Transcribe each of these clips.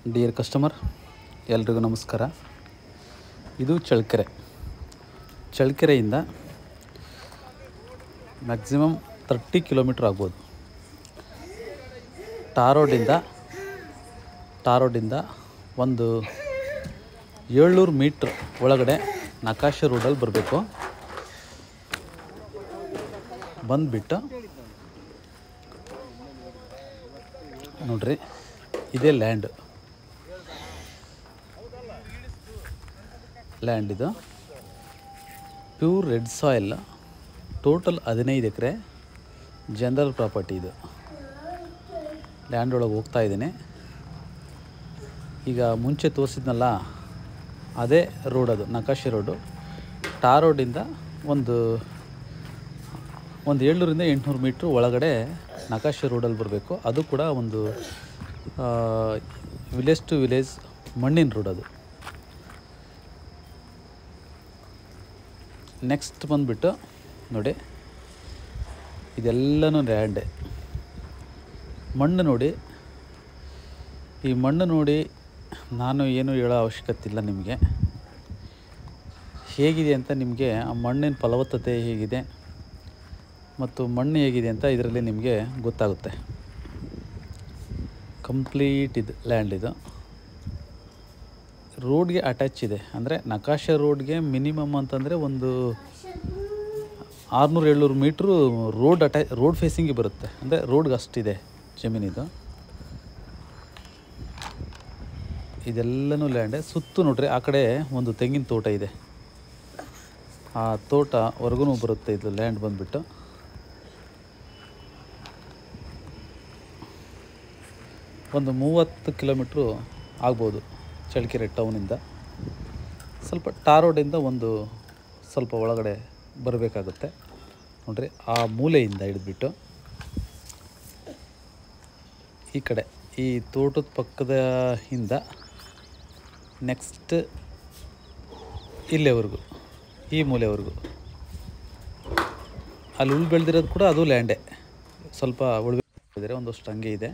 Dear customer, ಎಲ್ರಿಗೂ ನಮಸ್ಕಾರ. ಇದು ಚಳ್ಳಕೆರೆಯಿಂದ ಮ್ಯಾಕ್ಸಿಮಮ್ 30 ಕಿಲೋಮೀಟ್ರ್ ಆಗ್ಬೋದು. ಟಾರ್ ರೋಡಿಂದ ಒಂದು 700 ಮೀಟ್ರ್ ಒಳಗಡೆ ನಕಾಶೆ ರೋಡಲ್ಲಿ ಬರಬೇಕು. ಬಂದುಬಿಟ್ಟು ನೋಡ್ರಿ, ಇದೇ ಲ್ಯಾಂಡ್ ಇದು ಪ್ಯೂರ್ ರೆಡ್ ಸಾಯಿಲ್. ಟೋಟಲ್ 15 ಎಕರೆ ಜನರಲ್ ಪ್ರಾಪರ್ಟಿ. ಇದು ಲ್ಯಾಂಡ್ ಒಳಗೆ ಹೋಗ್ತಾ ಇದ್ದೀನಿ. ಈಗ ಮುಂಚೆ ತೋರಿಸಿದ್ನಲ್ಲ ಅದೇ ರೋಡ್, ಅದು ನಕಾಶೆ ರೋಡು. ಟಾರ್ ರೋಡಿಂದ ಒಂದು 700ರಿಂದ 800 ಮೀಟ್ರ್ ಒಳಗಡೆ ನಕಾಶೆ ರೋಡಲ್ಲಿ ಬರಬೇಕು. ಅದು ಕೂಡ ಒಂದು ವಿಲೇಜ್ ಟು ವಿಲೇಜ್ ಮಣ್ಣಿನ ರೋಡ್ ಅದು. ನೆಕ್ಸ್ಟ್ ಬಂದುಬಿಟ್ಟು ನೋಡಿ, ಇದೆಲ್ಲನೂ ಲ್ಯಾಂಡೆ. ಮಣ್ಣು ನೋಡಿ, ಈ ಮಣ್ಣು ನೋಡಿ ನಾನು ಏನು ಹೇಳೋ ಅವಶ್ಯಕತೆ ಇಲ್ಲ ನಿಮಗೆ. ಹೇಗಿದೆ ಅಂತ ನಿಮಗೆ ಆ ಮಣ್ಣಿನ ಫಲವತ್ತತೆ ಹೇಗಿದೆ ಮತ್ತು ಮಣ್ಣು ಹೇಗಿದೆ ಅಂತ ಇದರಲ್ಲಿ ನಿಮಗೆ ಗೊತ್ತಾಗುತ್ತೆ. ಕಂಪ್ಲೀಟ್ ಇದು ಲ್ಯಾಂಡ್ ಇದು ರೋಡ್ಗೆ ಅಟ್ಯಾಚ್ ಇದೆ. ಅಂದರೆ ನಕಾಶೆ ರೋಡ್ಗೆ ಮಿನಿಮಮ್ ಅಂತಂದರೆ ಒಂದು 600-700 ಮೀಟ್ರು ರೋಡ್ ಫೇಸಿಂಗಿಗೆ ಬರುತ್ತೆ. ಅಂದರೆ ರೋಡ್ಗೆ ಅಷ್ಟಿದೆ ಜಮೀನಿದು. ಇದೆಲ್ಲನೂ ಲ್ಯಾಂಡೆ. ಸುತ್ತು ನೋಡ್ರಿ, ಆ ಕಡೆ ಒಂದು ತೆಂಗಿನ ತೋಟ ಇದೆ. ಆ ತೋಟವರೆಗೂ ಬರುತ್ತೆ ಇದು ಲ್ಯಾಂಡ್ ಬಂದುಬಿಟ್ಟು. ಒಂದು 30 ಕಿಲೋಮೀಟ್ರು ಆಗ್ಬೋದು ಚಳ್ಳಕೆರೆ ಟೌನಿಂದ. ಸ್ವಲ್ಪ ಟಾರ್ ರೋಡಿಂದ ಒಂದು ಸ್ವಲ್ಪ ಒಳಗಡೆ ಬರಬೇಕಾಗುತ್ತೆ ನೋಡ್ರಿ. ಆ ಮೂಲೆಯಿಂದ ಹಿಡಿದ್ಬಿಟ್ಟು ಈ ಕಡೆ ಈ ತೋಟದ ಪಕ್ಕದ ಹಿಂದ ನೆಕ್ಸ್ಟ್ ಇಲ್ಲಿವರೆಗೂ, ಈ ಮೂಲೆವರೆಗೂ ಅಲ್ಲಿ ಉಳ್ಳು ಬೆಳೆದಿರೋದು ಕೂಡ ಅದು ಲ್ಯಾಂಡೇ. ಸ್ವಲ್ಪ ಉಳ್ಳಿದ್ರೆ ಒಂದಷ್ಟು ಹಂಗೆ ಇದೆ.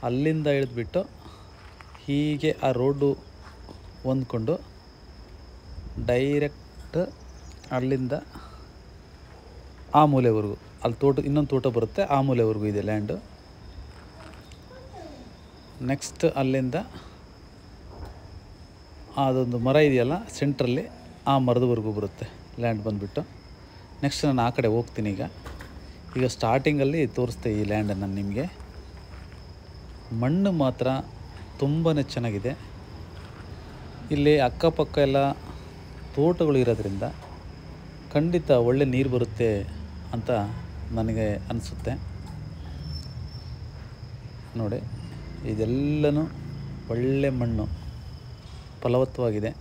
ಅಲ್ಲಿಂದ ಹಿಡಿದ್ಬಿಟ್ಟು ಹೀಗೆ ಆ ರೋಡು ಹೊಂದ್ಕೊಂಡು ಡೈರೆಕ್ಟ್ ಅಲ್ಲಿಂದ ಆ ಮೂಲೆವರೆಗೂ, ಅಲ್ಲಿ ಇನ್ನೊಂದು ತೋಟ ಬರುತ್ತೆ, ಆ ಮೂಲೆವರೆಗೂ ಇದೆ ಲ್ಯಾಂಡು. ನೆಕ್ಸ್ಟ್ ಅಲ್ಲಿಂದ ಅದೊಂದು ಮರ ಇದೆಯಲ್ಲ ಸೆಂಟ್ರಲ್ಲಿ, ಆ ಮರದವರೆಗೂ ಬರುತ್ತೆ ಲ್ಯಾಂಡ್ ಬಂದುಬಿಟ್ಟು. ನೆಕ್ಸ್ಟ್ ನಾನು ಆ ಕಡೆ ಹೋಗ್ತೀನಿ. ಈಗ ಸ್ಟಾರ್ಟಿಂಗಲ್ಲಿ ತೋರಿಸ್ತೆ ಈ ಲ್ಯಾಂಡನ್ನು ನಾನು ನಿಮಗೆ. ಮಣ್ಣು ಮಾತ್ರ ತುಂಬಾ ಚೆನ್ನಾಗಿದೆ. ಇಲ್ಲಿ ಅಕ್ಕಪಕ್ಕ ಎಲ್ಲ ತೋಟಗಳು ಇರೋದ್ರಿಂದ ಖಂಡಿತ ಒಳ್ಳೆ ನೀರು ಬರುತ್ತೆ ಅಂತ ನನಗೆ ಅನಿಸುತ್ತೆ. ನೋಡಿ, ಇದೆಲ್ಲನೂ ಒಳ್ಳೆ ಮಣ್ಣು, ಫಲವತ್ತವಾಗಿದೆ.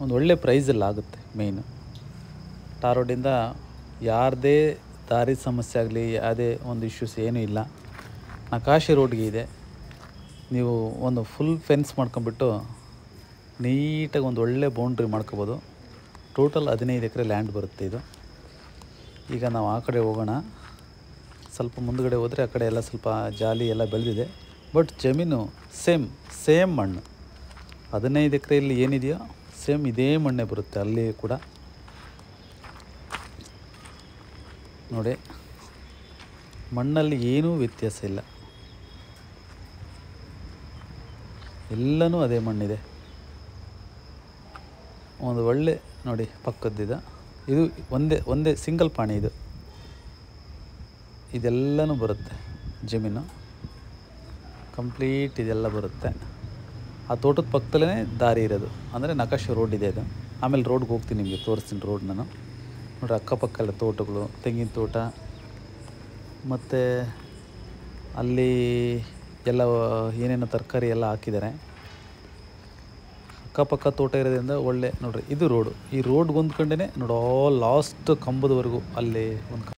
ಒಂದು ಒಳ್ಳೆ ಪ್ರೈಸಲ್ಲಿ ಆಗುತ್ತೆ. ಮೇಯ್ನು ಟಾರ್ ರೋಡಿಂದ ಯಾರದೇ ದಾರಿ ಸಮಸ್ಯೆ ಆಗಲಿ, ಯಾವುದೇ ಒಂದು ಇಶ್ಯೂಸ್ ಏನೂ ಇಲ್ಲ. ನಕಾಶೆ ರೋಡ್ಗೆ ಇದೆ. ನೀವು ಒಂದು ಫುಲ್ ಫೆನ್ಸ್ ಮಾಡ್ಕೊಂಬಿಟ್ಟು ನೀಟಾಗಿ ಒಂದು ಒಳ್ಳೆ ಬೌಂಡ್ರಿ ಮಾಡ್ಕೋಬೋದು. ಟೋಟಲ್ 15 ಎಕರೆ ಲ್ಯಾಂಡ್ ಬರುತ್ತೆ ಇದು. ಈಗ ನಾವು ಆ ಕಡೆ ಹೋಗೋಣ. ಸ್ವಲ್ಪ ಮುಂದುಗಡೆ ಹೋದರೆ ಆ ಕಡೆ ಎಲ್ಲ ಸ್ವಲ್ಪ ಜಾಲಿ ಎಲ್ಲ ಬೆಳೆದಿದೆ. ಬಟ್ ಜಮೀನು ಸೇಮ್ ಮಣ್ಣು. 15 ಎಕರೆಯಲ್ಲಿ ಏನಿದೆಯೋ ಸೇಮ್ ಇದೇ ಮಣ್ಣೇ ಬರುತ್ತೆ ಅಲ್ಲಿ ಕೂಡ. ನೋಡಿ, ಮಣ್ಣಲ್ಲಿ ಏನೂ ವ್ಯತ್ಯಾಸ ಇಲ್ಲ. ಎಲ್ಲನೂ ಅದೇ ಮಣ್ಣಿದೆ. ಒಂದು ಒಳ್ಳೆ ನೋಡಿ ಪಕ್ಕದ್ದಿದೆ. ಇದು ಒಂದೇ ಸಿಂಗಲ್ ಪಾಣಿ ಇದು. ಇದೆಲ್ಲನೂ ಬರುತ್ತೆ ಜಮೀನು ಕಂಪ್ಲೀಟ್. ಇದೆಲ್ಲ ಬರುತ್ತೆ. ಆ ತೋಟದ ಪಕ್ಕದಲ್ಲೇ ದಾರಿ ಇರೋದು, ಅಂದರೆ ನಕಾಶೆ ರೋಡ್ ಇದೆ ಅದು. ಆಮೇಲೆ ರೋಡ್ಗೆ ಹೋಗ್ತೀನಿ, ನಿಮಗೆ ತೋರಿಸ್ತೀನಿ ರೋಡ್ ನಾನು. ನೋಡಿರಿ, ಅಕ್ಕಪಕ್ಕ ಎಲ್ಲ ತೋಟಗಳು, ತೆಂಗಿನ ತೋಟ, ಮತ್ತು ಅಲ್ಲಿ ಎಲ್ಲ ಏನೇನೋ ತರಕಾರಿ ಎಲ್ಲ ಹಾಕಿದ್ದಾರೆ. ಅಕ್ಕಪಕ್ಕ ತೋಟ ಇರೋದ್ರಿಂದ ಒಳ್ಳೆ ನೋಡ್ರಿ, ಇದು ರೋಡು. ಈ ರೋಡ್ಗೆ ಹೊಂದ್ಕೊಂಡೇ ನೋಡೋ ಲಾಸ್ಟ್ ಕಂಬದವರೆಗೂ ಅಲ್ಲಿ ಒಂದು